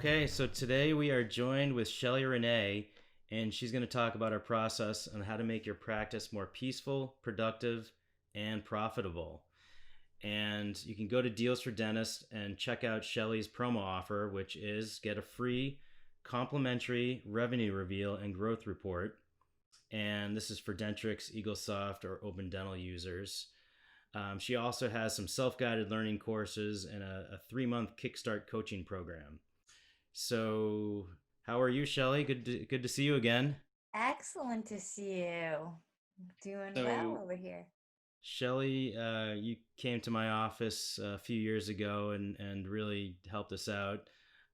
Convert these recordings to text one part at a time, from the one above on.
Okay, so today we are joined with Shelley Renee, and she's going to talk about our process on how to make your practice more peaceful, productive, and profitable. And you can go to Deals for Dentists and check out Shelley's promo offer, which is get a free complimentary revenue reveal and growth report. And this is for Dentrix, EagleSoft, or Open Dental users. She also has some self-guided learning courses and a 3-month Kickstart coaching program. So, how are you, Shelley? Good to see you again. Excellent to see you. Doing well So, over here. Shelley, you came to my office a few years ago and really helped us out.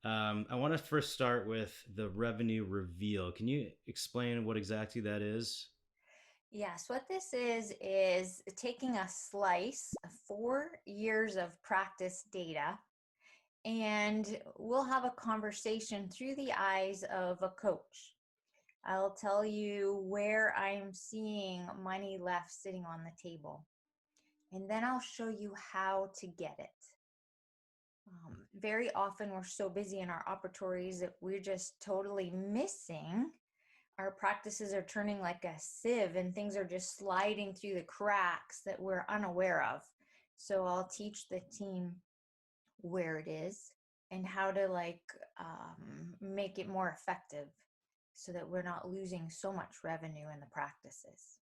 I want to first start with the revenue reveal. Can you explain what exactly that is? Yes, what this is taking a slice of 4 years of practice data, and we'll have a conversation through the eyes of a coach. I'll tell you where I'm seeing money left sitting on the table, and then I'll show you how to get it. Very often we're so busy in our operatories that we're just totally missing. Our practices are turning like a sieve and things are just sliding through the cracks that we're unaware of. So I'll teach the team where it is and how to make it more effective so that we're not losing so much revenue in the practices.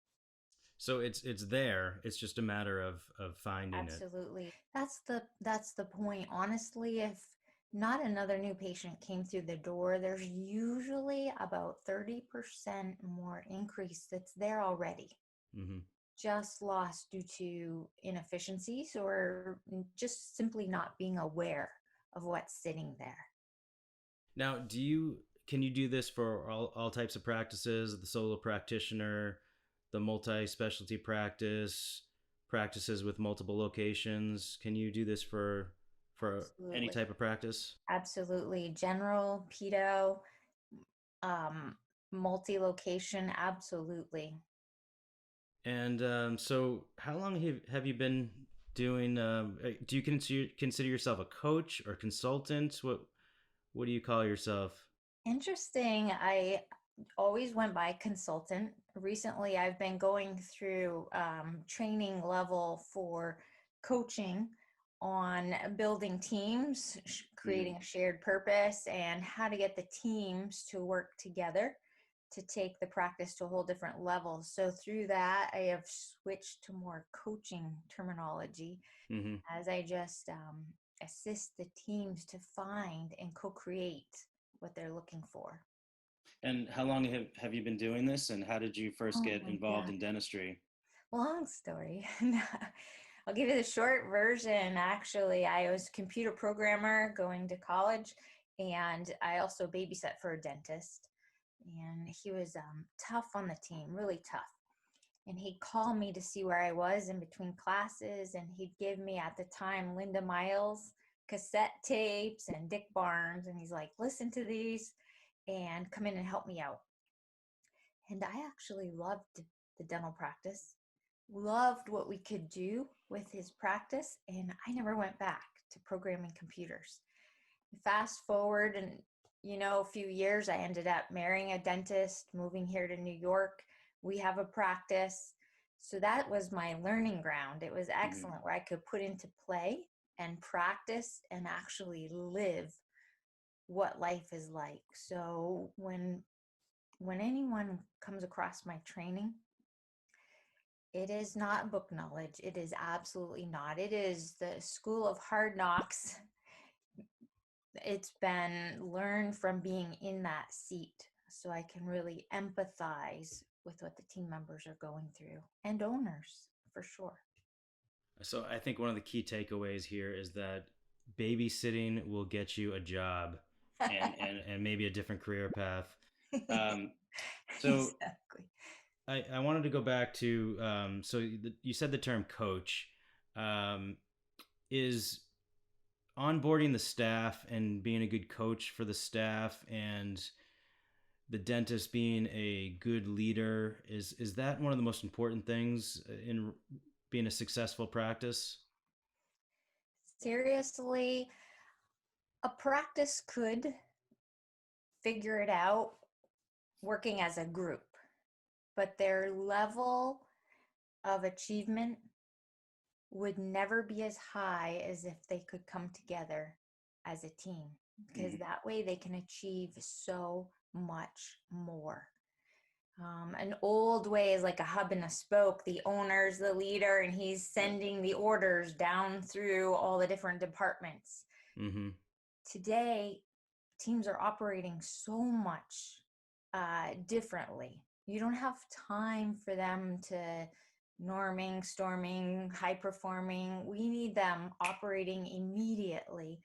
So it's there. It's just a matter of finding it. Absolutely. That's the point. Honestly, if not another new patient came through the door, there's usually about 30% more increase that's there already, Hmm. just lost due to inefficiencies or just simply not being aware of what's sitting there. Now, can you do this for all types of practices? The solo practitioner, the multi-specialty practice, practices with multiple locations. Can you do this for any Absolutely. type of practice? Absolutely. General, pedo, um, multi-location, absolutely. And so, how long have you been doing? Do you consider yourself a coach or consultant? What do you call yourself? Interesting. I always went by consultant. Recently, I've been going through training level for coaching on building teams, Hmm. creating a shared purpose, and how to get the teams to work together to take the practice to a whole different level. So, through that, I have switched to more coaching terminology Hmm. as I just assist the teams to find and co create what they're looking for. And how long have you been doing this? And how did you first Oh get my involved God. in dentistry? Long story. I'll give you the short version. Actually, I was a computer programmer going to college, and I also babysat for a dentist. And he was tough on the team, really tough. And he'd call me to see where I was in between classes, and he'd give me at the time Linda Miles cassette tapes and Dick Barnes, and he's like, listen to these and come in and help me out. And I actually loved the dental practice, loved what we could do with his practice, and I never went back to programming computers. Fast forward, and a few years, I ended up marrying a dentist, moving here to New York. We have a practice. So that was my learning ground. It was Hmm. excellent where I could put into play and practice and actually live what life is like. So when anyone comes across my training, it is not book knowledge. It is absolutely not. It is the school of hard knocks. It's been learned from being in that seat. So I can really empathize with what the team members are going through and owners for sure. So I think one of the key takeaways here is that babysitting will get you a job and maybe a different career path. Um, so Exactly. I wanted to go back to you said the term coach. Um, is onboarding the staff and being a good coach for the staff and the dentist being a good leader, is that one of the most important things in being a successful practice? Seriously, a practice could. figure it out working as a group, but their level of achievement would never be as high as if they could come together as a team, because that way they can achieve so much more. An old way is like a hub and a spoke. The owner's the leader and he's sending the orders down through all the different departments. Mm-hmm. Today, teams are operating so much differently. You don't have time for them to norming, storming, high performing. We need them operating immediately.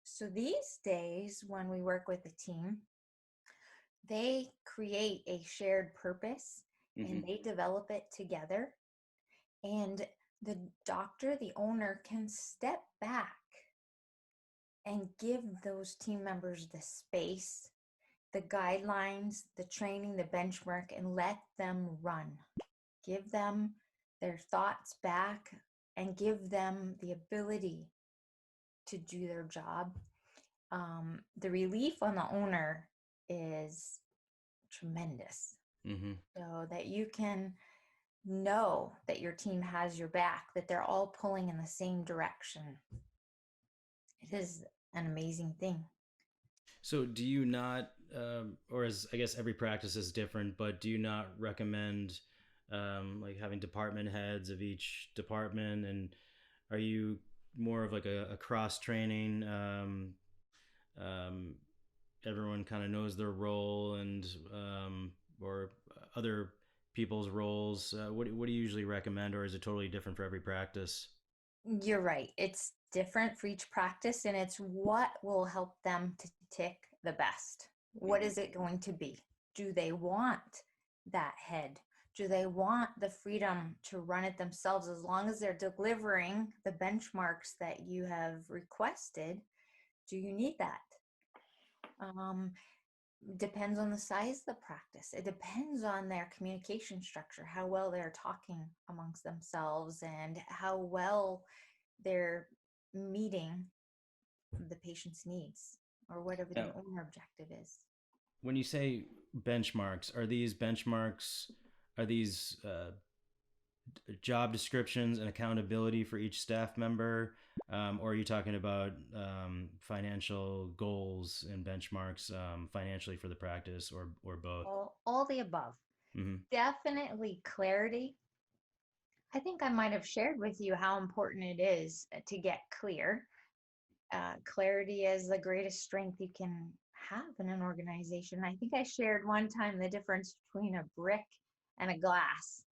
So these days, when we work with a team, they create a shared purpose and they develop it together. And the doctor, the owner, can step back and give those team members the space, the guidelines, the training, the benchmark, and let them run. Give them their thoughts back and give them the ability to do their job. The relief on the owner is tremendous. So that you can know that your team has your back, that they're all pulling in the same direction. It is an amazing thing. So do you not, or as I guess every practice is different, but do you not recommend like having department heads of each department? And are you more of like a cross training? Everyone kind of knows their role and or other people's roles. What do you usually recommend, or is it totally different for every practice? You're right. It's different for each practice, and it's what will help them to tick the best. What is it going to be? Do they want that head? Do they want the freedom to run it themselves? As long as they're delivering the benchmarks that you have requested, do you need that? Depends on the size of the practice. It depends on their communication structure, how well they're talking amongst themselves and how well they're meeting the patient's needs or whatever the owner objective is. When you say benchmarks, are these job descriptions and accountability for each staff member? Or are you talking about financial goals and benchmarks financially for the practice, or both? All the above. Definitely clarity. I think I might have shared with you how important it is to get clear. Clarity is the greatest strength you can have in an organization. I think I shared one time the difference between a brick and a glass.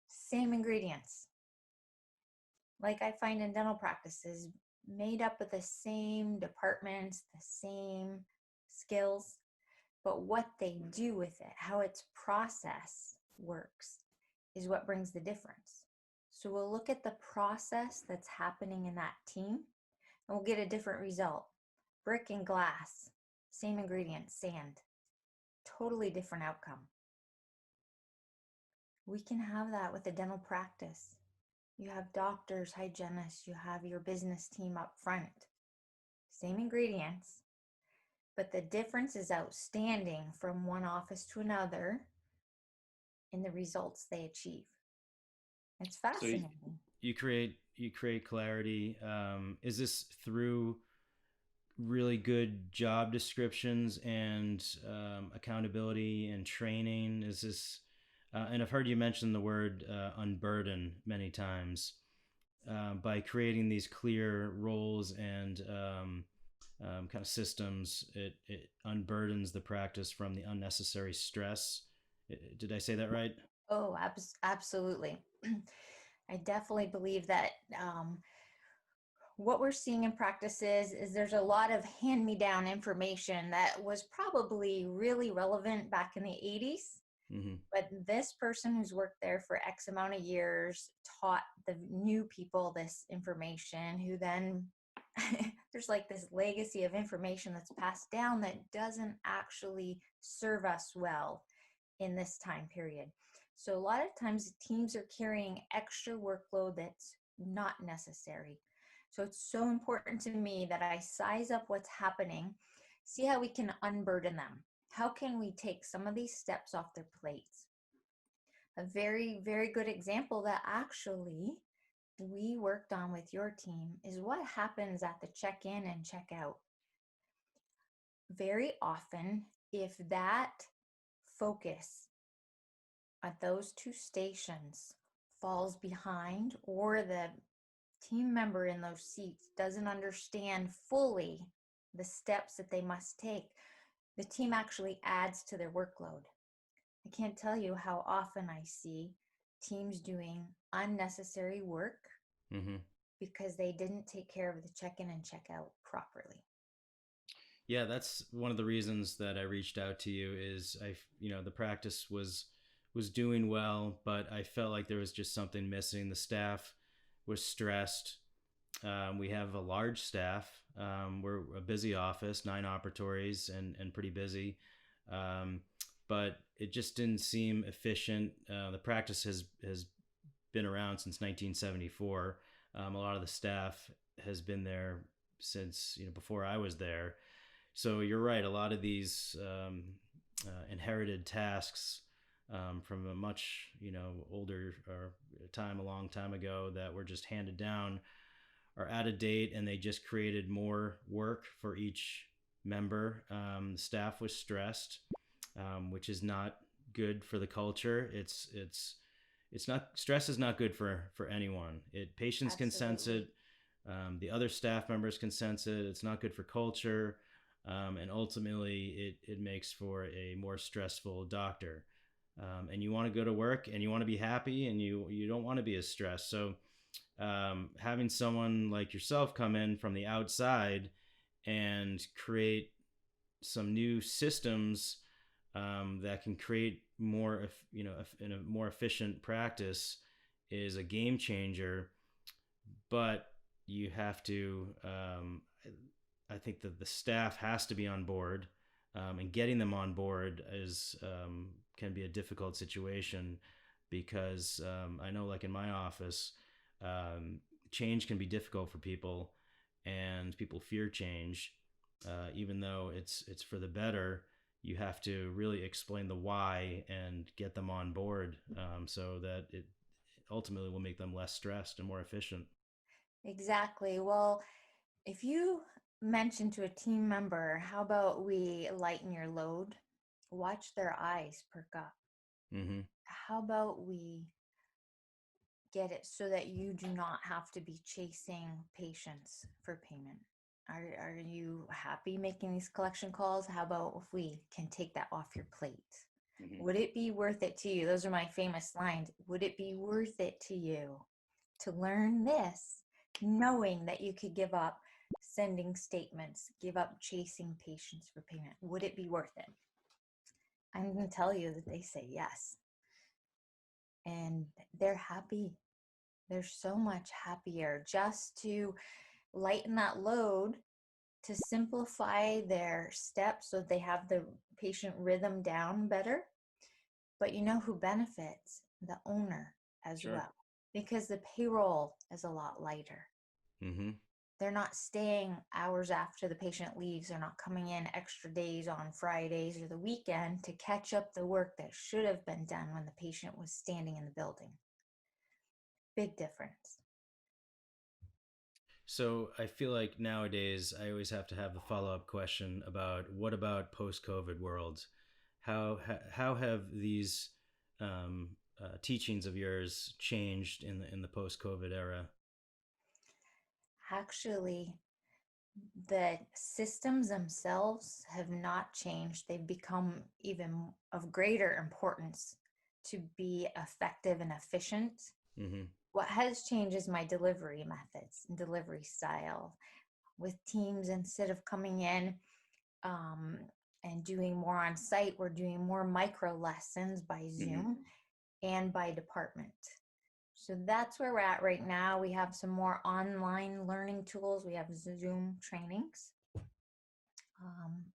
Same ingredients. Like I find in dental practices, made up of the same departments, the same skills, but what they do with it, how its process works, is what brings the difference. So we'll look at the process that's happening in that team and we'll get a different result. Brick and glass, same ingredients, sand, totally different outcome. We can have that with a dental practice. You have doctors, hygienists, you have your business team up front. Same ingredients, but the difference is outstanding from one office to another in the results they achieve. It's fascinating. So you create clarity. Is this through really good job descriptions and accountability and training? Is this and I've heard you mention the word unburden many times. By creating these clear roles and kind of systems, it unburdens the practice from the unnecessary stress. Did I say that right? Oh, absolutely. I definitely believe that what we're seeing in practices is there's a lot of hand-me-down information that was probably really relevant back in the 80s. But this person who's worked there for X amount of years taught the new people this information, who then there's like this legacy of information that's passed down that doesn't actually serve us well in this time period. So a lot of times teams are carrying extra workload that's not necessary. So it's so important to me that I size up what's happening, see how we can unburden them. How can we take some of these steps off their plates? A very, very good example that actually we worked on with your team is what happens at the check-in and check-out. Very often, if that focus at those two stations falls behind, or the team member in those seats doesn't understand fully the steps that they must take, the team actually adds to their workload. I can't tell you how often I see teams doing unnecessary work Mm-hmm. because they didn't take care of the check-in and check-out properly. Yeah, that's one of the reasons that I reached out to you. Is the practice was doing well, but I felt like there was just something missing. The staff was stressed. We have a large staff. We're a busy office, 9 operatories, and pretty busy. Um, but it just didn't seem efficient. The practice has been around since 1974. A lot of the staff has been there since before I was there. So you're right. A lot of these inherited tasks from a much older or time, a long time ago, that were just handed down, are out of date, and they just created more work for each member. The staff was stressed, which is not good for the culture. It's not, stress is not good for anyone. Patients can sense Absolutely. it. The other staff members can sense it. It's not good for culture. And ultimately, it makes for a more stressful doctor. And you want to go to work and you want to be happy, and you don't want to be as stressed. So having someone like yourself come in from the outside and create some new systems that can create more, in a more efficient practice, is a game changer. But you have to, I think that the staff has to be on board, and getting them on board is can be a difficult situation, because I know, like in my office, um, change can be difficult for people, and people fear change, even though it's for the better. You have to really explain the why and get them on board, so that it ultimately will make them less stressed and more efficient. Exactly. Well, if you mention to a team member, how about we lighten your load? Watch their eyes perk up. Mm-hmm. How about we get it so that you do not have to be chasing patients for payment? Are you happy making these collection calls? How about if we can take that off your plate? Mm-hmm. Would it be worth it to you? Those are my famous lines. Would it be worth it to you to learn this, knowing that you could give up sending statements, give up chasing patients for payment? Would it be worth it? I'm going to tell you that they say yes. And they're happy. They're so much happier just to lighten that load, to simplify their steps so they have the patient rhythm down better. But you know who benefits? The owner as Sure. well, because the payroll is a lot lighter. Mm-hmm. They're not staying hours after the patient leaves. They're not coming in extra days on Fridays or the weekend to catch up the work that should have been done when the patient was standing in the building. Big difference. So I feel like nowadays I always have to have the follow up question about, what about post COVID world? How have these teachings of yours changed in the post COVID era? Actually, the systems themselves have not changed. They've become even of greater importance to be effective and efficient. Mm-hmm. What has changed is my delivery methods and delivery style. With teams, instead of coming in um, and doing more on site, we're doing more micro lessons by Mm-hmm. Zoom and by department. So that's where we're at right now. We have some more online learning tools. We have Zoom trainings. Um,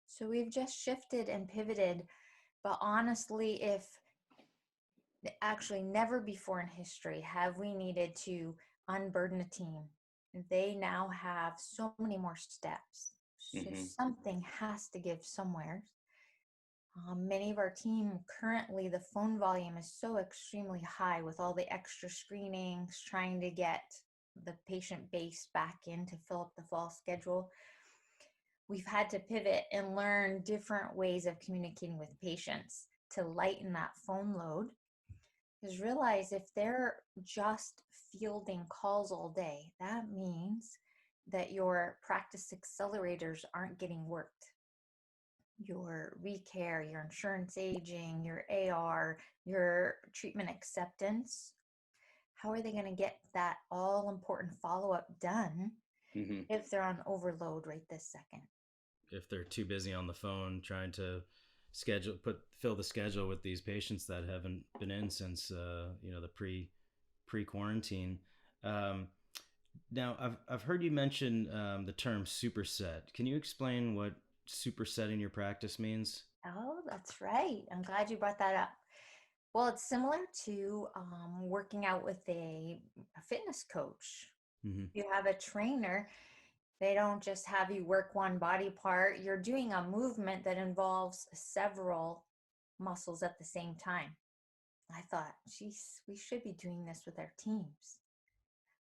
so we've just shifted and pivoted. But honestly, if actually never before in history have we needed to unburden a team, they now have so many more steps. So Mm-hmm. something has to give somewhere. Many of our team currently, the phone volume is so extremely high with all the extra screenings, trying to get the patient base back in to fill up the fall schedule. We've had to pivot and learn different ways of communicating with patients to lighten that phone load. Because realize if they're just fielding calls all day, that means that your practice accelerators aren't getting worked. Your recare, your insurance aging, your AR, your treatment acceptance, how are they going to get that all important follow-up done if they're on overload right this second? If they're too busy on the phone trying to fill the schedule with these patients that haven't been in since the pre quarantine. Now I've heard you mention the term superset. Can you explain what supersetting your practice means? Oh, that's right. I'm glad you brought that up. Well, it's similar to working out with a fitness coach. Mm-hmm. You have a trainer, they don't just have you work one body part. You're doing a movement that involves several muscles at the same time. I thought, geez, we should be doing this with our teams.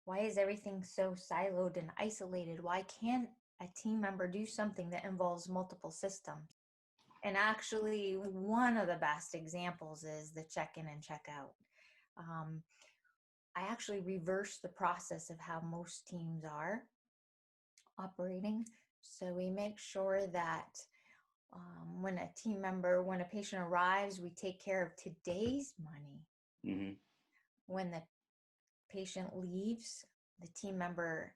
Why is everything so siloed and isolated? Why can't a team member do something that involves multiple systems? And actually, one of the best examples is the check-in and check-out. I actually reversed the process of how most teams are operating. So we make sure that when a patient arrives, we take care of today's money. Mm-hmm. When the patient leaves, the team member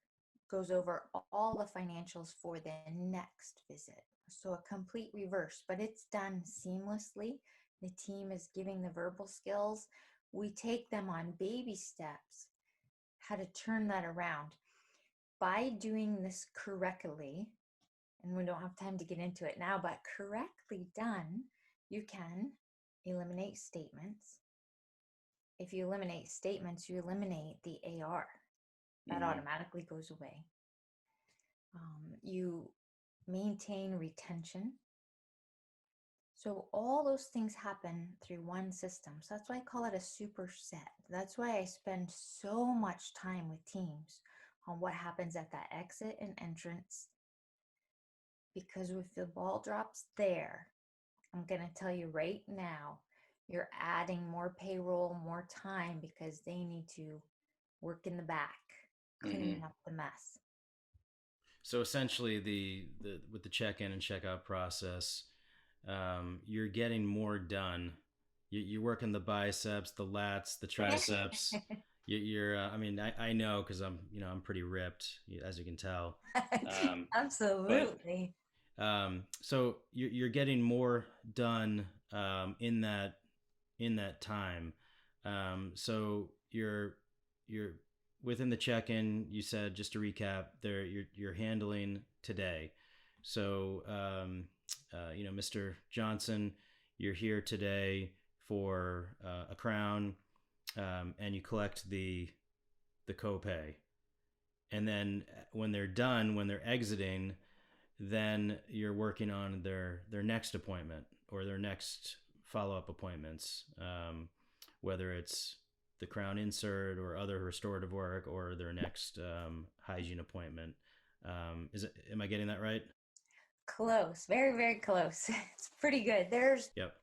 goes over all the financials for the next visit. So a complete reverse, but it's done seamlessly. The team is giving the verbal skills. We take them on baby steps, how to turn that around. By doing this correctly, and we don't have time to get into it now, but correctly done, you can eliminate statements. If you eliminate statements, you eliminate the AR. That automatically goes away. You maintain retention. So all those things happen through one system. So that's why I call it a superset. That's why I spend so much time with teams on what happens at that exit and entrance. Because if the ball drops there, I'm going to tell you right now, you're adding more payroll, more time, because they need to work in the back, cleaning up the mess. So essentially, the with the check-in and check-out process, you're getting more done. You're working the biceps, the lats, the triceps. I mean, I know because I'm pretty ripped, as you can tell. Absolutely. So you're getting more done in that time. So you're within the check-in. You said, just to recap, there you're handling today. So Mr. Johnson, you're here today for a crown, and you collect the copay. And then when they're done, when they're exiting, then you're working on their next appointment or their next follow-up appointments, whether it's the crown insert or other restorative work or their next hygiene appointment. Am I getting that right? Close, very, very close. It's pretty good. There's Yep.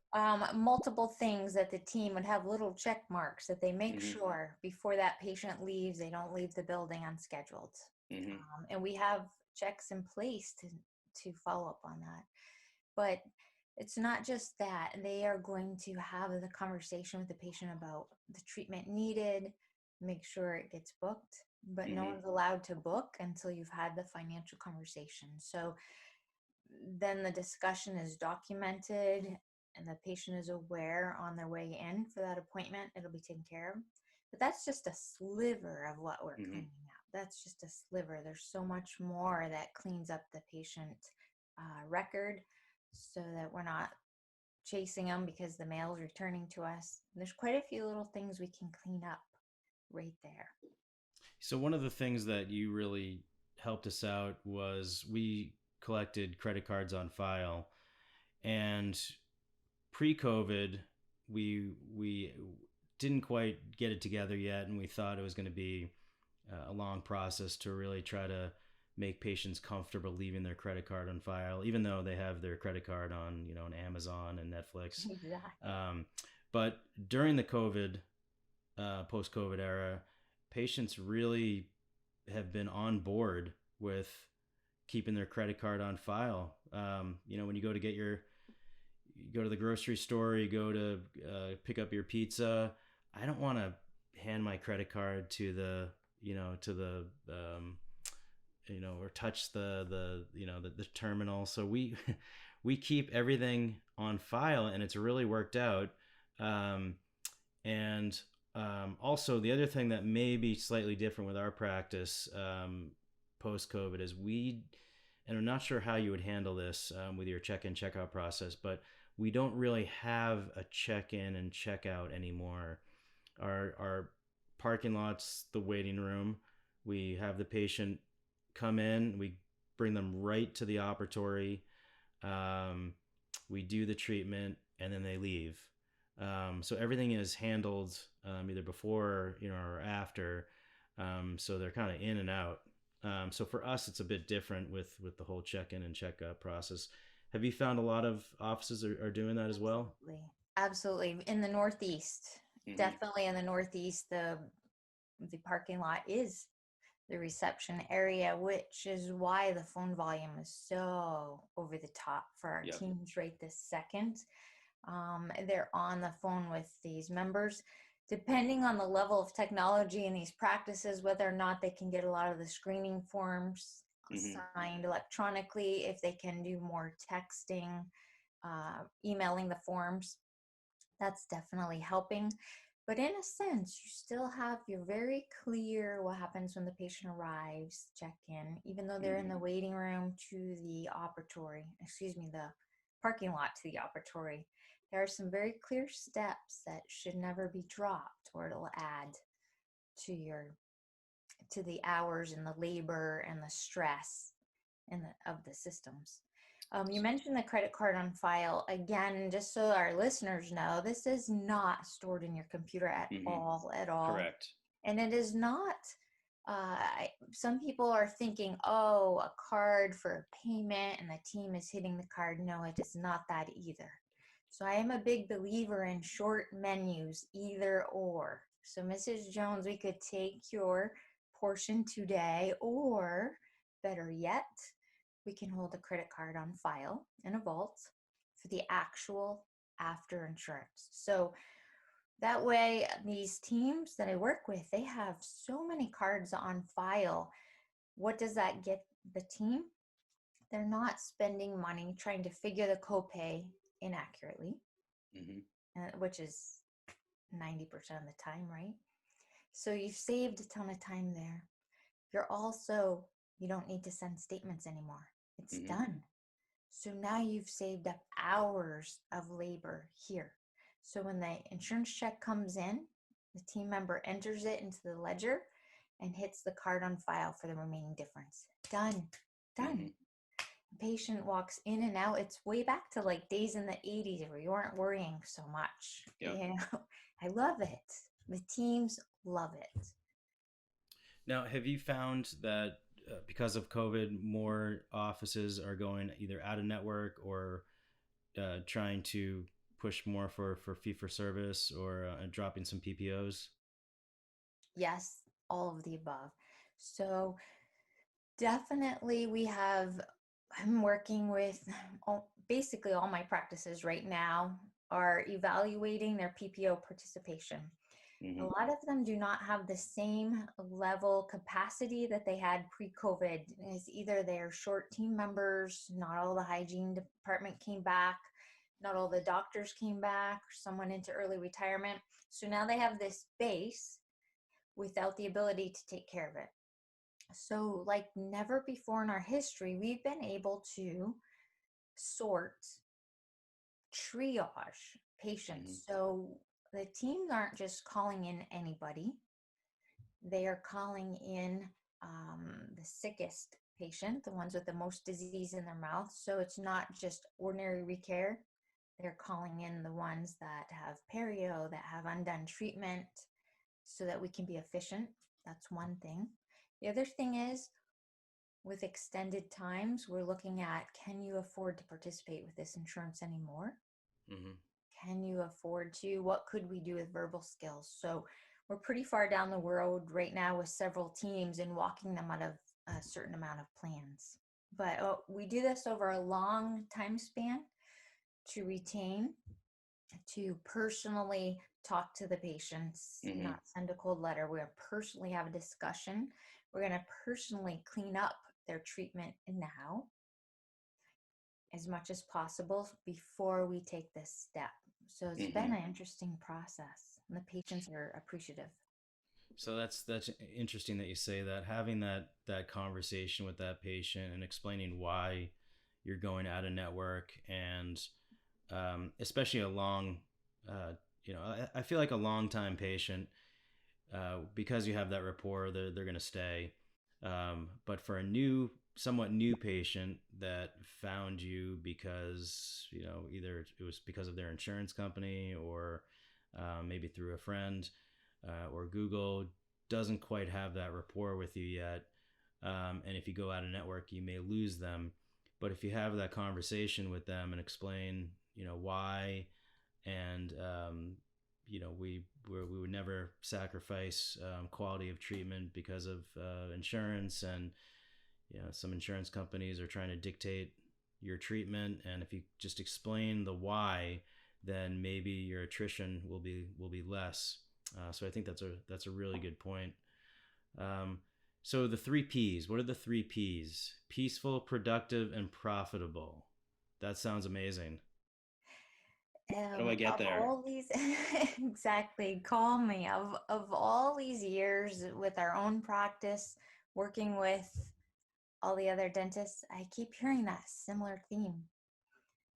multiple things that the team would have little check marks that they make sure before that patient leaves, they don't leave the building unscheduled. And we have checks in place to follow up on that. But it's not just that. They are going to have the conversation with the patient about the treatment needed, make sure it gets booked, but no one's allowed to book until you've had the financial conversation. So then the discussion is documented and the patient is aware on their way in for that appointment, it'll be taken care of. But that's just a sliver of what we're cleaning up. That's just a sliver. There's so much more that cleans up the patient record so that we're not chasing them because the mail is returning to us. There's quite a few little things we can clean up right there. So one of the things that you really helped us out was we collected credit cards on file, and pre-COVID, we didn't quite get it together yet, and we thought it was going to be a long process to really try to make patients comfortable leaving their credit card on file, even though they have their credit card on, on Amazon and Netflix. Exactly. But during the post-COVID era, patients really have been on board with keeping their credit card on file. When you go to you go to the grocery store, you go to pick up your pizza. I don't want to hand my credit card to or touch the terminal. So we we keep everything on file, and it's really worked out. And Also, the other thing that may be slightly different with our practice post COVID is and I'm not sure how you would handle this with your check-in checkout process, but we don't really have a check-in and checkout anymore. Our parking lot's the waiting room. We have the patient come in, we bring them right to the operatory, we do the treatment, and then they leave. So everything is handled either before or after. So they're kind of in and out. So for us, it's a bit different with the whole check-in and check-out process. Have you found a lot of offices are doing that as well? Absolutely. In the Northeast, Mm-hmm. definitely in the Northeast, the parking lot is the reception area, which is why the phone volume is so over the top for our teams right this second. They're on the phone with these members, depending on the level of technology in these practices, whether or not they can get a lot of the screening forms signed electronically, if they can do more texting, emailing the forms. That's definitely helping. But in a sense, you still have your very clear what happens when the patient arrives, check in, even though they're in the waiting room to the the parking lot to the operatory. There are some very clear steps that should never be dropped, or it'll add to the hours and the labor and the stress of the systems. You mentioned the credit card on file. Again, just so our listeners know, this is not stored in your computer at all. Correct. And it is not, some people are thinking, oh, a card for a payment and the team is hitting the card. No, it is not that either. So I am a big believer in short menus, either or. So Mrs. Jones, we could take your portion today, or better yet, we can hold a credit card on file in a vault for the actual after insurance. So that way, these teams that I work with, they have so many cards on file. What does that get the team? They're not spending money trying to figure the copay inaccurately, which is 90% of the time, right? So you've saved a ton of time there. You don't need to send statements anymore. It's done. So now you've saved up hours of labor here. So when the insurance check comes in, the team member enters it into the ledger and hits the card on file for the remaining difference. Done. The patient walks in and out. It's way back to like days in the 80s where you weren't worrying so much. I love it. The teams love it. Now, have you found that because of COVID, more offices are going either out of network or trying to push more for fee for service, or dropping some PPOs? Yes, all of the above. So definitely I'm working with basically all my practices right now are evaluating their PPO participation. A lot of them do not have the same level capacity that they had pre-COVID. It's either they're short team members, not all the hygiene department came back, not all the doctors came back, or someone into early retirement. So now they have this base without the ability to take care of it. So like never before in our history, we've been able to sort, triage patients. So the teams aren't just calling in anybody. They are calling in the sickest patient, the ones with the most disease in their mouth. So it's not just ordinary recare. They're calling in the ones that have perio, that have undone treatment, so that we can be efficient. That's one thing. The other thing is, with extended times, we're looking at, can you afford to participate with this insurance anymore? Mm-hmm. Can you afford to? What could we do with verbal skills? So we're pretty far down the road right now with several teams and walking them out of a certain amount of plans. But we do this over a long time span to retain, to personally talk to the patients, Mm-hmm. not send a cold letter. We're going to personally have a discussion. We're going to personally clean up their treatment now as much as possible before we take this step. So it's been an interesting process, and the patients are appreciative. So that's interesting that you say that. Having that conversation with that patient and explaining why you're going out of network, and especially a long, I feel like a long time patient, because you have that rapport, they're going to stay. But for a somewhat new patient that found you because, either it was because of their insurance company, or maybe through a friend, or Google, doesn't quite have that rapport with you yet. And if you go out of network, you may lose them. But if you have that conversation with them and explain, why, and we would never sacrifice quality of treatment because of insurance, and some insurance companies are trying to dictate your treatment, and if you just explain the why, then maybe your attrition will be less. So I think that's a really good point. So the 3 Ps. What are the 3 Ps? Peaceful, productive, and profitable. That sounds amazing. How do I get Of there? all these, exactly, call me. Of all these years with our own practice, working with all the other dentists, I keep hearing that similar theme.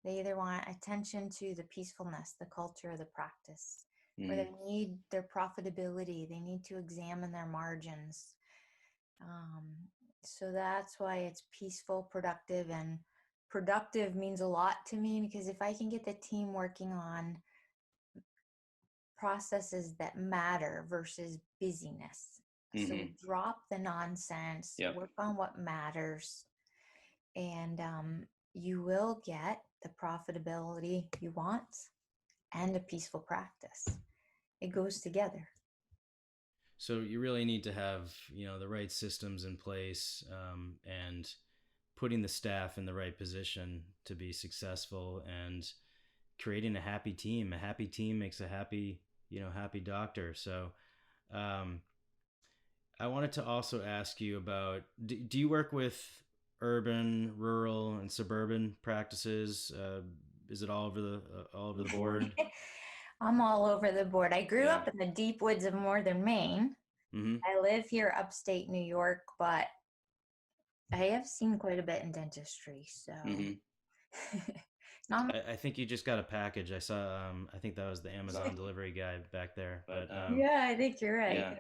They either want attention to the peacefulness, the culture of the practice, or they need their profitability. They need to examine their margins. Um, so that's why it's peaceful, productive, and productive means a lot to me, because if I can get the team working on processes that matter versus busyness. So drop the nonsense, Yep. work on what matters, and you will get the profitability you want and a peaceful practice. It goes together. So you really need to have, the right systems in place, and putting the staff in the right position to be successful, and creating a happy team. A happy team makes a happy doctor. So um, I wanted to also ask you about, do you work with urban, rural, and suburban practices? Is it all over the board? I'm all over the board. I grew Yeah. up in the deep woods of northern Maine. Mm-hmm. I live here upstate New York, but I have seen quite a bit in dentistry. So Mm-hmm. not I think you just got a package. I saw. I think that was the Amazon delivery guy back there. But yeah, I think you're right. yeah.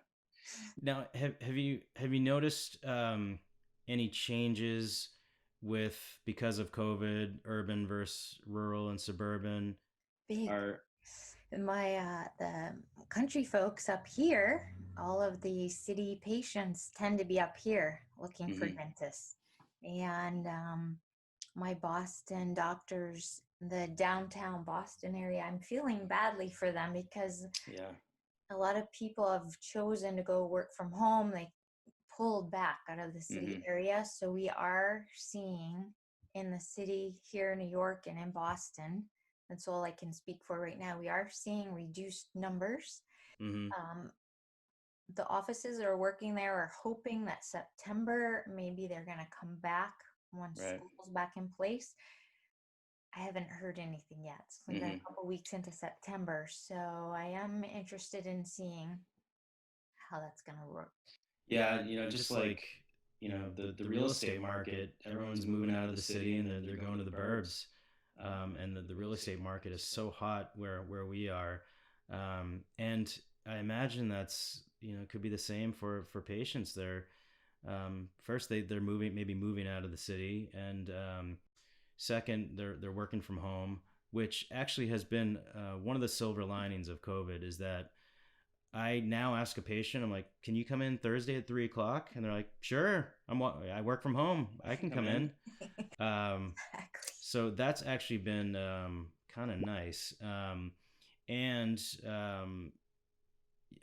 Now, have you noticed any changes with, because of COVID, urban versus rural and suburban? Big. Are The country folks up here, all of the city patients tend to be up here looking for dentists. And my Boston doctors, the downtown Boston area, I'm feeling badly for them because Yeah. a lot of people have chosen to go work from home. They pulled back out of the city area. So we are seeing in the city here in New York and in Boston, that's all I can speak for right now, we are seeing reduced numbers. Mm-hmm. The offices that are working there are hoping that September, maybe they're going to come back once Right. school's back in place. I haven't heard anything yet. So we've got a couple weeks into September. So I am interested in seeing how that's going to work. Yeah, just like, the real estate market, everyone's moving out of the city, and they're going to the burbs. And the real estate market is so hot where we are. And I imagine that's, could be the same for patients. They're, first, they're moving out of the city, and second, they're working from home. which actually has been one of the silver linings of COVID, is that I now ask a patient, I'm like, can you come in Thursday at 3 o'clock? And they're like, sure. I work from home. I can come in. Exactly. So that's actually been kind of nice. And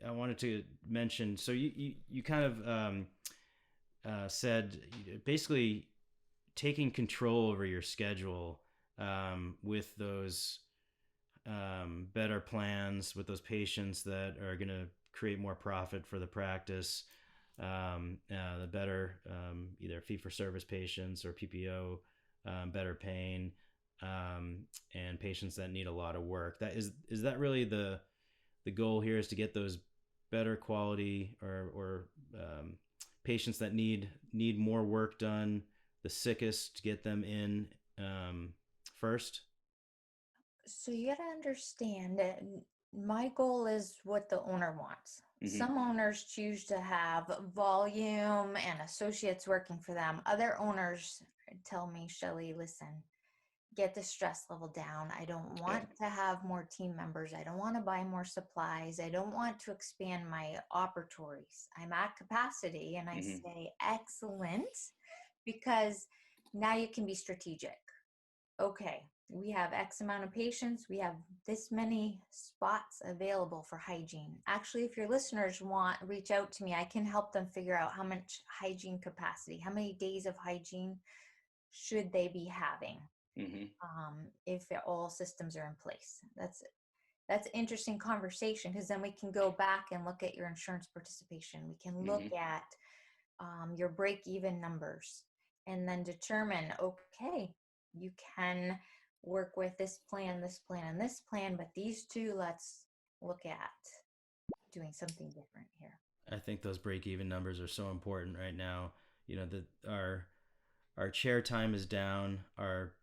I wanted to mention, so you kind of said basically taking control over your schedule with those better plans, with those patients that are going to create more profit for the practice, the better either fee-for-service patients or PPO, better paying, and patients that need a lot of work. That is that really the goal here, is to get those better quality or patients that need more work done, the sickest, to get them in first. So you got to understand that my goal is what the owner wants. Some owners choose to have volume and associates working for them. Other owners tell me, Shelley, listen, get the stress level down. I don't want to have more team members. I don't want to buy more supplies. I don't want to expand my operatories. I'm at capacity. And I say, excellent, because now you can be strategic. Okay, we have X amount of patients. We have this many spots available for hygiene. Actually, if your listeners want, reach out to me. I can help them figure out how much hygiene capacity, how many days of hygiene should they be having, if all systems are in place. That's an interesting conversation, because then we can go back and look at your insurance participation. We can look at your break-even numbers, and then determine, okay, you can work with this plan, and this plan, but these two, let's look at doing something different here. I think those break even numbers are so important right now. You know, that our chair time is down. Our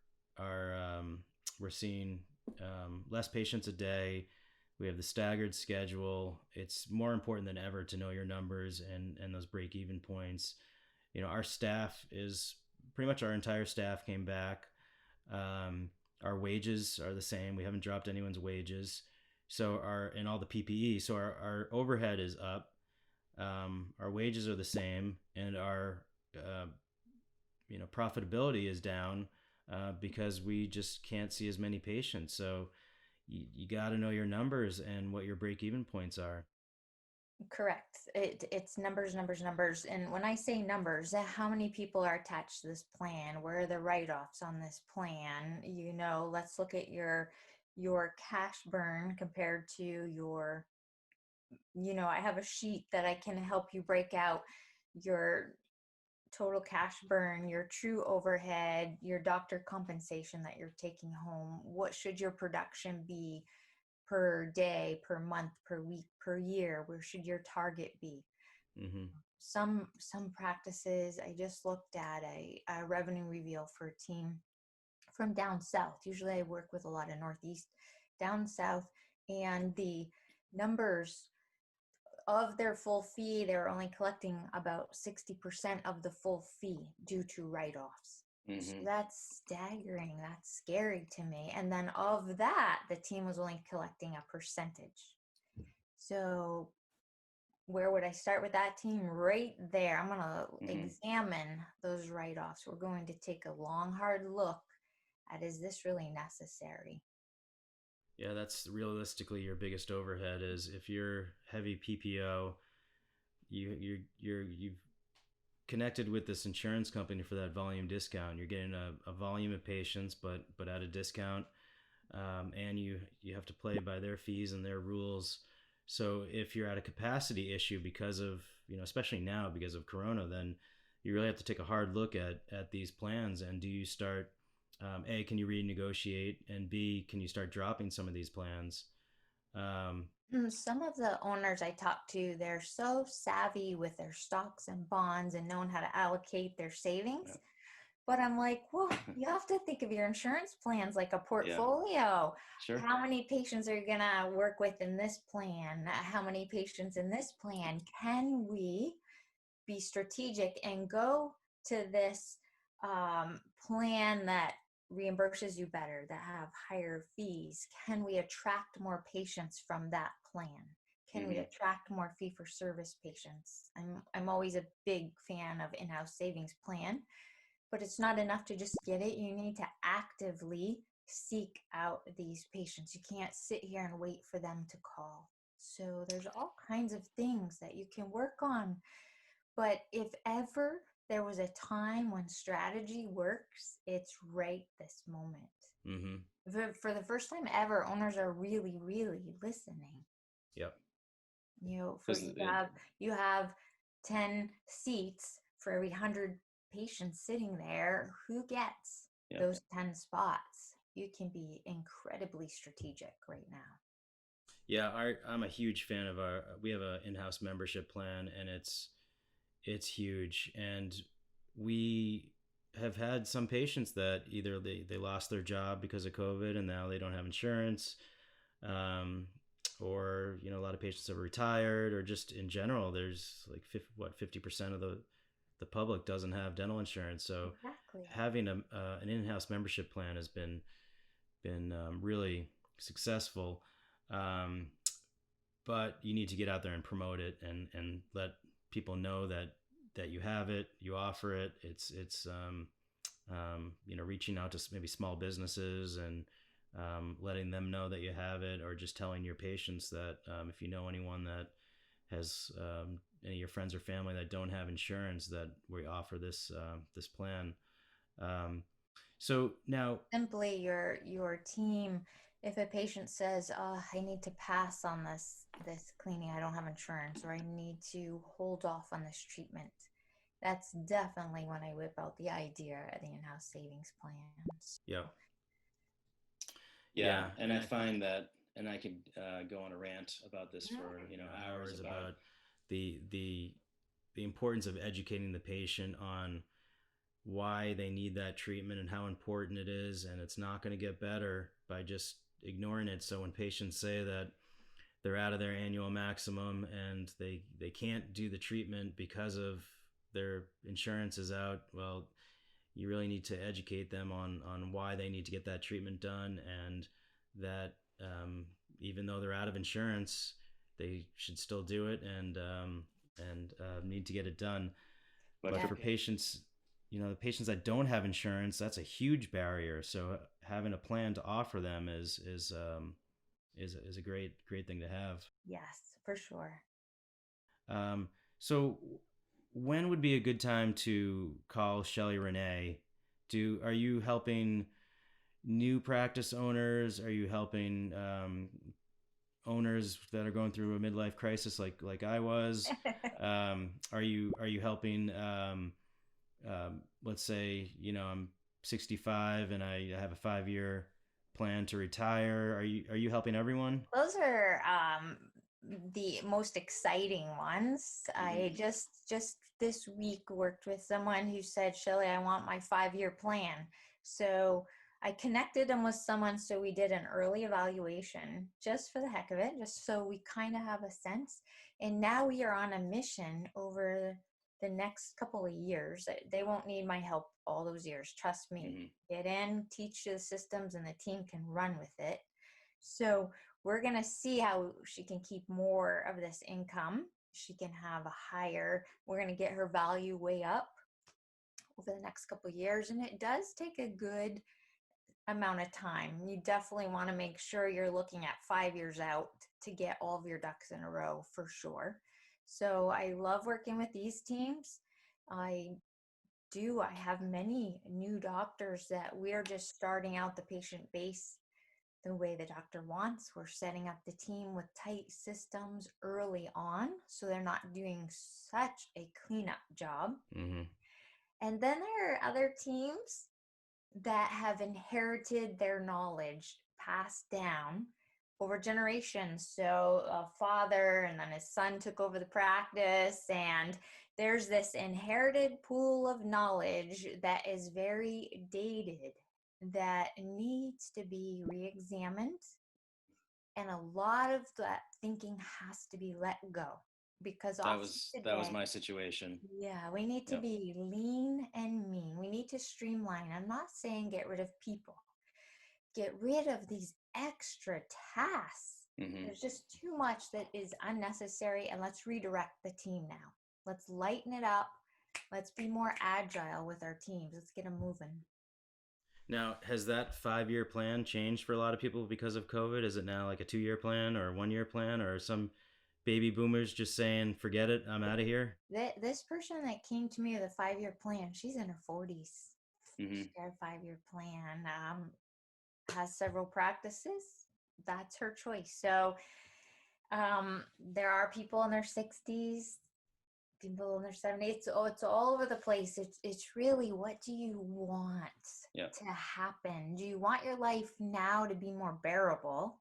we're seeing less patients a day. We have the staggered schedule. It's more important than ever to know your numbers and those break even points. You know, our staff is pretty much, our entire staff came back. Our wages are the same. We haven't dropped anyone's wages. So and all the PPE. So our overhead is up. Our wages are the same, and our profitability is down because we just can't see as many patients. So you got to know your numbers and what your break even points are. Correct. It's numbers, numbers, numbers. And when I say numbers, how many people are attached to this plan? Where are the write-offs on this plan? Let's look at your cash burn compared to your, I have a sheet that I can help you break out your total cash burn, your true overhead, your doctor compensation that you're taking home. What should your production be per day, per month, per week, per year? Where should your target be? Some practices, I just looked at a revenue reveal for a team from down south. Usually I work with a lot of Northeast, down south, and the numbers of their full fee, they're only collecting about 60% of the full fee due to write-offs. So that's staggering. That's scary to me. And then of that, the team was only collecting a percentage. So where would I start with that team? Right there. I'm going to examine those write-offs. We're going to take a long, hard look at, is this really necessary? Yeah, that's realistically your biggest overhead. Is if you're heavy PPO, you've connected with this insurance company for that volume discount. You're getting a volume of patients, but at a discount, and you have to play by their fees and their rules. So if you're at a capacity issue because of, especially now because of Corona, then you really have to take a hard look at these plans. And do you start, A, can you renegotiate? And B, can you start dropping some of these plans? Some of the owners I talk to, they're so savvy with their stocks and bonds and knowing how to allocate their savings. Yeah. But I'm like, well, you have to think of your insurance plans like a portfolio. Yeah. Sure. How many patients are you going to work with in this plan? How many patients in this plan? Can we be strategic and go to this plan that reimburses you better, that have higher fees? Can we attract more patients from that plan? Can we attract more fee-for-service patients? I'm always a big fan of in-house savings plan, but it's not enough to just get it. You need to actively seek out these patients. You can't sit here and wait for them to call. So there's all kinds of things that you can work on. But if ever there was a time when strategy works, it's right this moment. For the first time ever, owners are really, really listening. Yep. You know, you have 10 seats for every 100 patients sitting there. Who gets those 10 spots? You can be incredibly strategic right now. Yeah, I'm a huge fan of we have an in-house membership plan, and it's huge. And we have had some patients that either they lost their job because of COVID and now they don't have insurance, or a lot of patients have retired, or just in general there's like 50% of the public doesn't have dental insurance. So having an in-house membership plan has been really successful, but you need to get out there and promote it and let people know that you have it, you offer it. It's reaching out to maybe small businesses and letting them know that you have it, or just telling your patients that if you know anyone that has any of your friends or family that don't have insurance, that we offer this plan. So now, simply your team, if a patient says, "Oh, I need to pass on this cleaning, I don't have insurance," or "I need to hold off on this treatment," that's definitely when I whip out the idea of the in-house savings plans. Yeah, and I find that, and I could go on a rant about this for hours about the importance of educating the patient on why they need that treatment and how important it is, and it's not going to get better by just ignoring it. So when patients say that they're out of their annual maximum and they can't do the treatment because of their insurance is out, well, you really need to educate them on why they need to get that treatment done, and that even though they're out of insurance, they should still do it and need to get it done. But for patients, the patients that don't have insurance, that's a huge barrier. So having a plan to offer them is a great thing to have. Yes, for sure. So when would be a good time to call Shelley Renee? Are you helping new practice owners? Are you helping owners that are going through a midlife crisis like I was? Are you helping let's say I'm 65 and I have a 5-year plan to retire? Are you helping everyone? Those are the most exciting ones. I just this week worked with someone who said, "Shelley, I want my 5-year plan." So I connected them with someone, so we did an early evaluation just for the heck of it, just so we kind of have a sense. And now we are on a mission over the next couple of years. They won't need my help all those years. Trust me. Get in, teach the systems, and the team can run with it. So we're going to see how she can keep more of this income. She can have we're going to get her value way up over the next couple of years. And it does take a good amount of time. You definitely want to make sure you're looking at 5 years out to get all of your ducks in a row for sure. So I love working with these teams. I have many new doctors that we're just starting out the patient base the way the doctor wants. We're setting up the team with tight systems early on, so they're not doing such a cleanup job. And then there are other teams that have inherited their knowledge passed down over generations. So a father and then his son took over the practice, and there's this inherited pool of knowledge that is very dated, that needs to be re-examined, and a lot of that thinking has to be let go. because That often was today, my situation. yeah, we need to Yep. be lean and mean. We need to streamline. I'm not saying get rid of people. Get rid of these extra tasks. Hmm. There's just too much that is unnecessary, and let's redirect the team now. Let's lighten it up. Let's be more agile with our teams. Let's get them moving. Now, has that 5-year plan changed for a lot of people because of COVID? Is it now like a 2-year plan or a 1-year plan, or some baby boomers just saying, forget it, I'm out of here? This person that came to me with a 5-year plan, she's in her 40s. She Hmm. got a 5-year plan, has several practices. That's her choice. So there are people in their 60s, people in their 70s. It's all over the place. It's really, what do you want Yeah. to happen? Do you want your life now to be more bearable?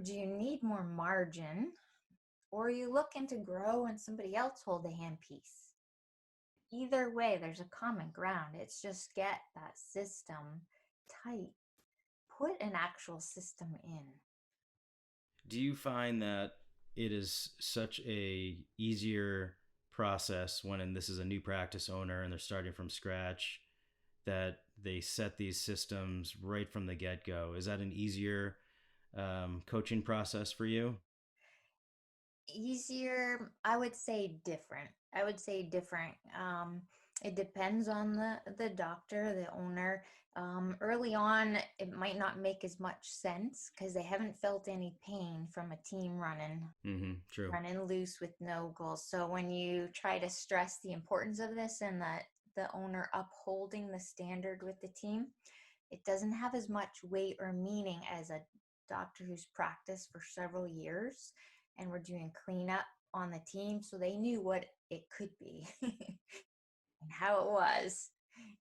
Do you need more margin? Or are you looking to grow and somebody else hold the handpiece? Either way, there's a common ground. It's just get that system tight. Put an actual system in. Do you find that it is such a easier process when this is a new practice owner and they're starting from scratch, that they set these systems right from the get-go? Is that an easier coaching process for you? Easier, I would say different. I would say different. It depends on the doctor, the owner. Early on, it might not make as much sense because they haven't felt any pain from a team Hmm. True. running loose with no goals. So when you try to stress the importance of this and that the owner upholding the standard with the team, it doesn't have as much weight or meaning as a doctor who's practiced for several years and we're doing cleanup on the team. So they knew what it could be and how it was.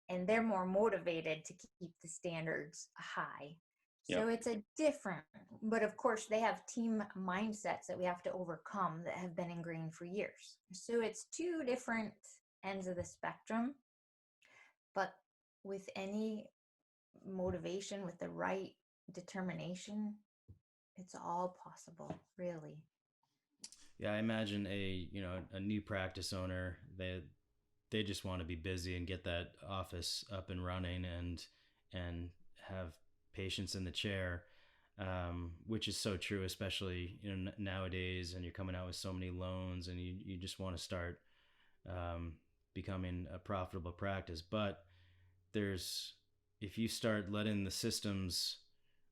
And they're more motivated to keep the standards high. So Yep. it's a different, but of course, they have team mindsets that we have to overcome that have been ingrained for years. So it's two different ends of the spectrum. But with any motivation, with the right determination, it's all possible, really. Yeah, I imagine a new practice owner, they just want to be busy and get that office up and running and have patients in the chair, which is so true, especially nowadays. And you're coming out with so many loans, and you just want to start um, becoming a profitable practice. But there's if you start letting the systems,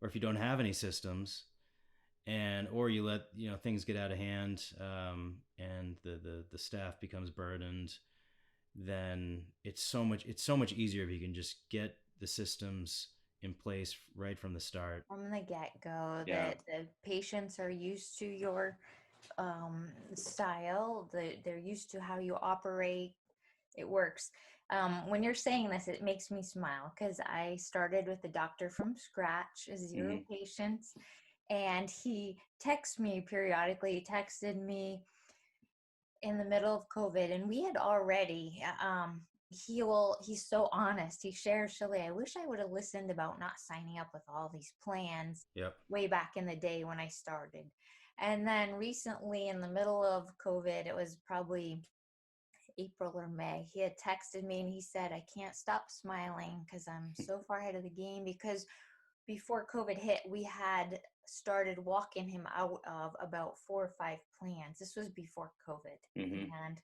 or if you don't have any systems, and or you let things get out of hand, and the staff becomes burdened, then it's so much easier if you can just get the systems in place right from the start. From the get-go, Yeah. that the patients are used to your style, they're used to how you operate. It works. When you're saying this, it makes me smile because I started with the doctor from scratch, 0 Hmm. patients, and he texts me periodically. He texted me in the middle of COVID, and we had already. He's so honest. He shares, Shelley, I wish I would have listened about not signing up with all these plans Yep. way back in the day when I started. And then recently, in the middle of COVID, it was probably April or May, he had texted me and he said, I can't stop smiling because I'm so far ahead of the game. Because before COVID hit, we had started walking him out of about 4 or 5 plans. This was before COVID. Hmm. And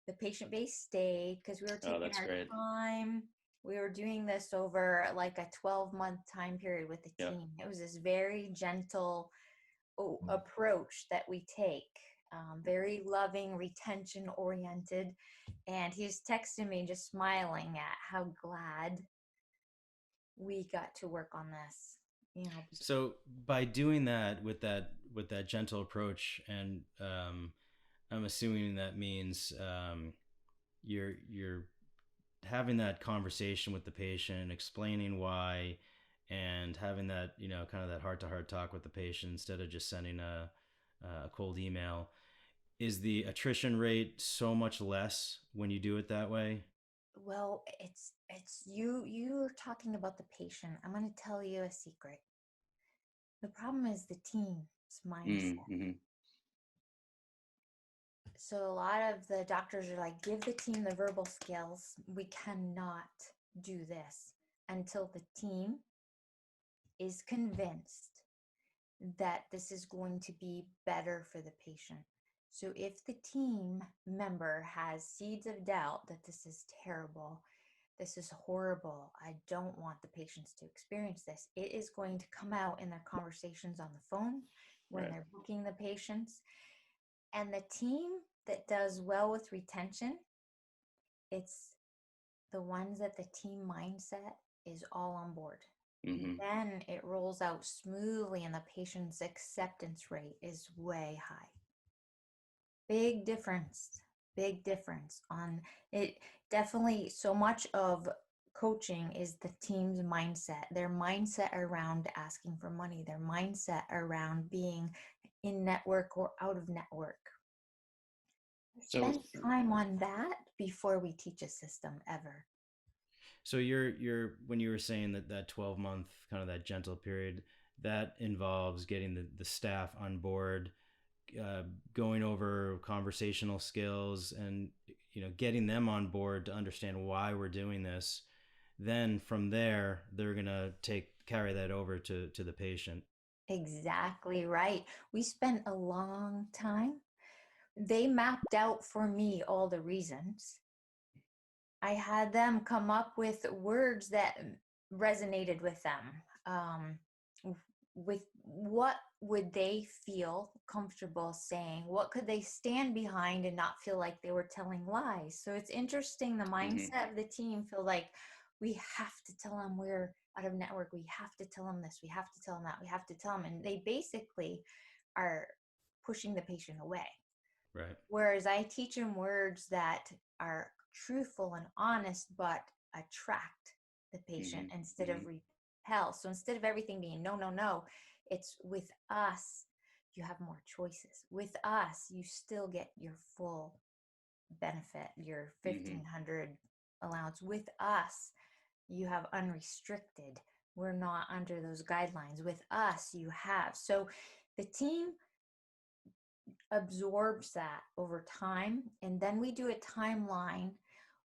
the patient base stayed because we were Oh, taking that's our great. time. We were doing this over like a 12-month time period with the Yep. team. It was this very gentle approach that we take, very loving, retention oriented. And he's texting me just smiling at how glad we got to work on this. So by doing that with that gentle approach, and I'm assuming that means you're having that conversation with the patient, explaining why, and having that kind of that heart to heart talk with the patient instead of just sending a cold email. Is the attrition rate so much less when you do it that way? Well, it's you're talking about the patient. I'm going to tell you a secret. The problem is the team's mindset. Mm-hmm. So a lot of the doctors are like, give the team the verbal skills. We cannot do this until the team is convinced that this is going to be better for the patient. So if the team member has seeds of doubt that this is terrible, this is horrible, I don't want the patients to experience this, it is going to come out in their conversations on the phone when they're booking the patients. And the team that does well with retention, it's the ones that the team mindset is all on board. Then it rolls out smoothly and the patient's acceptance rate is way high. Big difference on it. Definitely, so much of coaching is the team's mindset, their mindset around asking for money, their mindset around being in network or out of network. Spend time on that before we teach a system ever. So you're when you were saying that 12-month kind of that gentle period, that involves getting the staff on board, going over conversational skills, and getting them on board to understand why we're doing this. Then from there, they're gonna carry that over to the patient. Exactly right. We spent a long time. They mapped out for me all the reasons. I had them come up with words that resonated with them. With what would they feel comfortable saying? What could they stand behind and not feel like they were telling lies? So it's interesting, the mindset of the team feel like we have to tell them we're out of network. We have to tell them this. We have to tell them that. We have to tell them. And they basically are pushing the patient away. Right. Whereas I teach them words that are truthful and honest, but attract the patient instead of repel. So instead of everything being no, no, no, it's with us, you have more choices. With us, you still get your full benefit, your 1,500 allowance. With us, you have unrestricted. We're not under those guidelines. With us, you have. So the team absorbs that over time, and then we do a timeline.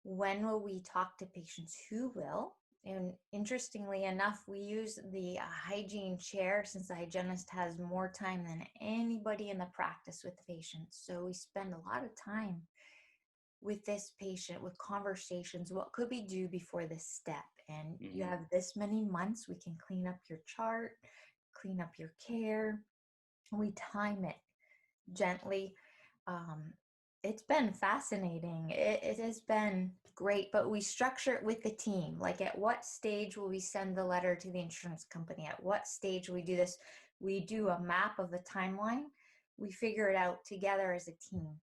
When will we talk to patients? Who will? And interestingly enough, we use the hygiene chair, since the hygienist has more time than anybody in the practice with the patients. So we spend a lot of time with this patient, with conversations. What could we do before this step? And you have this many months, we can clean up your chart, clean up your care. We time it gently. It's been fascinating. It has been great, but we structure it with the team. Like, at what stage will we send the letter to the insurance company? At what stage will we do this? We do a map of the timeline. We figure it out together as a team.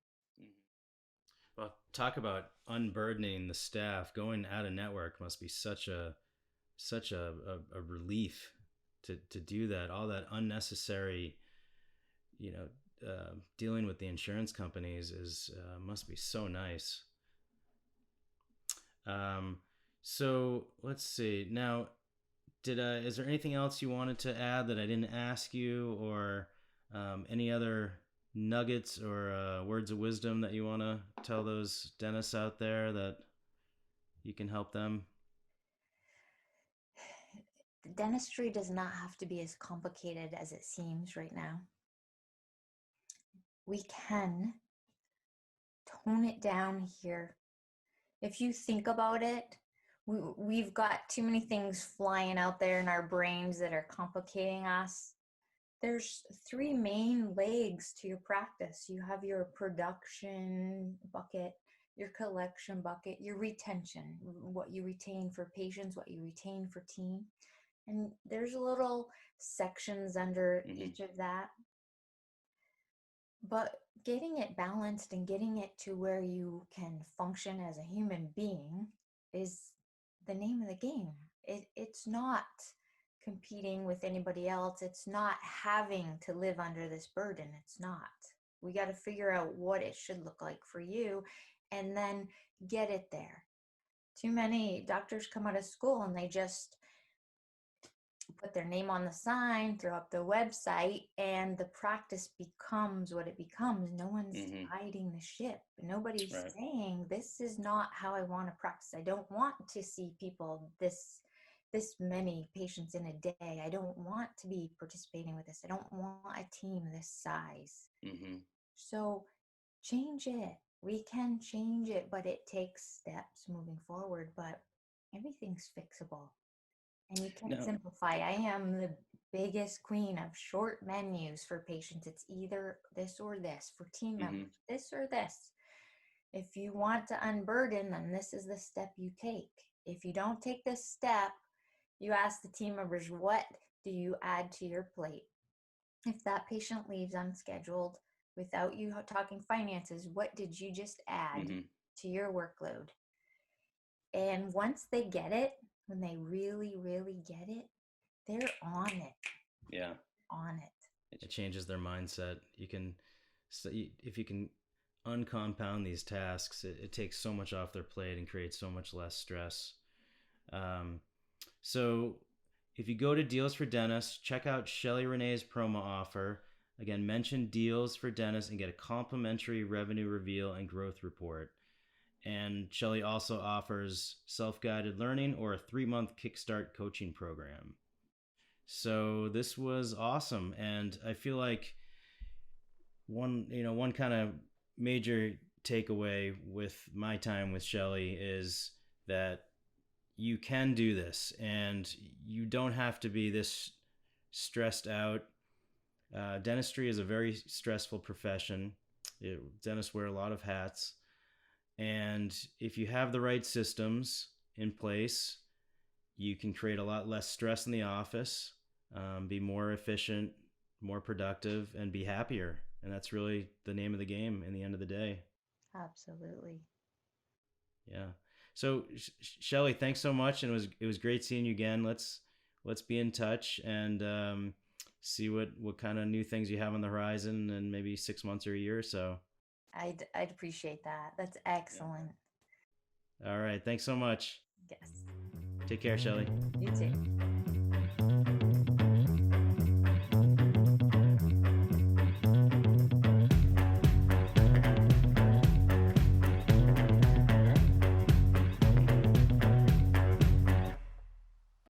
Well, talk about unburdening the staff. Going out of network must be such a relief to do that. All that unnecessary, dealing with the insurance companies must be so nice. So let's see. Now, is there anything else you wanted to add that I didn't ask you, or any other nuggets or words of wisdom that you want to tell those dentists out there that you can help them? Dentistry does not have to be as complicated as it seems right now. We can tone it down here. If you think about it, we've got too many things flying out there in our brains that are complicating us. There's 3 main legs to your practice. You have your production bucket, your collection bucket, your retention, what you retain for patients, what you retain for team. And there's little sections under each of that. But getting it balanced and getting it to where you can function as a human being is the name of the game. It's not competing with anybody else. It's not having to live under this burden. It's not. We got to figure out what it should look like for you and then get it there. Too many doctors come out of school and they just put their name on the sign, throw up the website, and the practice becomes what it becomes. No one's hiding the ship. Nobody's saying, this is not how I want to practice. I don't want to see people this many patients in a day. I don't want to be participating with this. I don't want a team this size. So change it. We can change it, but it takes steps moving forward. But everything's fixable. And you can simplify. I am the biggest queen of short menus for patients. It's either this or this. For team members, this or this. If you want to unburden, then this is the step you take. If you don't take this step, you ask the team members, what do you add to your plate? If that patient leaves unscheduled without you talking finances, what did you just add to your workload? And once they get it, when they really, really get it, they're on it. Yeah. On it. It changes their mindset. If you can uncompound these tasks, it takes so much off their plate and creates so much less stress. So if you go to Deals for Dentists, check out Shelley Renee's promo offer. Again, mention Deals for Dentists and get a complimentary revenue reveal and growth report. And Shelley also offers self-guided learning or a 3-month Kickstart coaching program. So this was awesome. And I feel like one kind of major takeaway with my time with Shelley is that you can do this and you don't have to be this stressed out. Dentistry is a very stressful profession. Dentists wear a lot of hats. And if you have the right systems in place, you can create a lot less stress in the office, be more efficient, more productive, and be happier. And that's really the name of the game in the end of the day. Absolutely. Yeah. So Shelley, thanks so much. And it was great seeing you again. Let's be in touch and see what kind of new things you have on the horizon in maybe 6 months or a year or so. I'd appreciate that. That's excellent. Yeah. All right. Thanks so much. Yes. Take care, Shelley. You too.